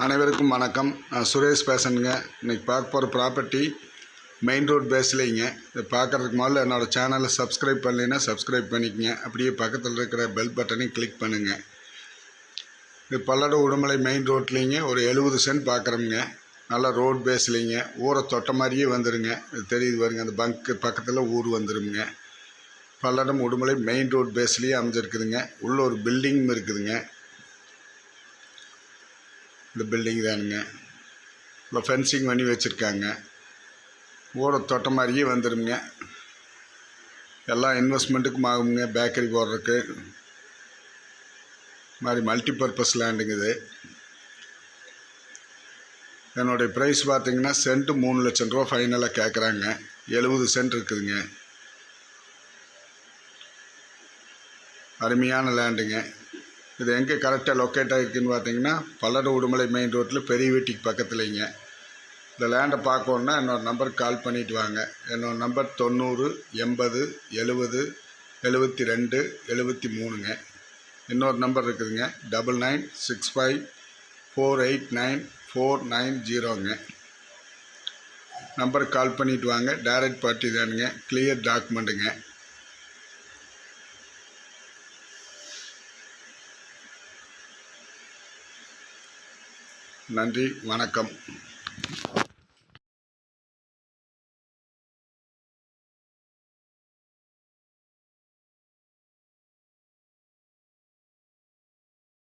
அனைவருக்கும் வணக்கம். நான் சுரேஷ் பேசுகிறேங்க. இன்றைக்கி பார்க்க போகிற ப்ராப்பர்ட்டி மெயின் ரோட் பேஸ்லேங்க. இதை பார்க்குறதுக்கு முதல்ல என்னோடய சேனலை சப்ஸ்கிரைப் பண்ணலைன்னா சப்ஸ்கிரைப் பண்ணிக்கங்க. அப்படியே பக்கத்தில் இருக்கிற பெல் பட்டனையும் கிளிக் பண்ணுங்கள். இது பல்லடம் உடுமலை மெயின் ரோட்லேங்க ஒரு 70 சென்ட் பார்க்குறோமுங்க. நல்லா ரோட் பேஸ்லேங்க. ஊரை தொட்ட மாதிரியே வந்துடுங்க. இது தெரியுது பாருங்க, அந்த பங்க்கு பக்கத்தில் ஊர் வந்துடுங்க. பல்லடம் உடுமலை மெயின் ரோட் பேஸ்லேயே அமைஞ்சிருக்குதுங்க. உள்ள ஒரு பில்டிங்கும் இருக்குதுங்க. இந்த பில்டிங் தானுங்க. இப்போ ஃபென்சிங் பண்ணி வச்சுருக்காங்க. ஊரை தொட்ட மாதிரியே வந்துடுங்க. எல்லாம் இன்வெஸ்ட்மெண்ட்டுக்கும் ஆகுங்க. பேக்கரி போடுறதுக்கு மாதிரி மல்டி பர்பஸ் லேண்டுங்க இது. என்னுடைய ப்ரைஸ் பார்த்திங்கன்னா சென்ட்டு 3 லட்சம் ரூபா ஃபைனலாக கேட்குறாங்க. 70 சென்ட் இருக்குதுங்க. அருமையான லேண்டுங்க. இது எங்கே கரெக்டாக லொக்கேட் ஆகிருக்குன்னு பார்த்தீங்கன்னா பல்லடம் உடுமலை மெயின் ரோட்டில் பெரிய வீட்டுக்கு பக்கத்துலேங்க. இந்த லேண்டை பார்க்கணுன்னா என்னோடய நம்பருக்கு கால் பண்ணிவிட்டு வாங்க. என்னோடய நம்பர் 90 80 70 72 73ங்க. இன்னொரு நம்பர் இருக்குதுங்க 9965 489 490ங்க. நம்பருக்கு கால் பண்ணிவிட்டு வாங்க. டைரக்ட் பார்ட்டி தானுங்க. கிளியர் டாக்குமெண்ட்டுங்க. நன்றி, வணக்கம்.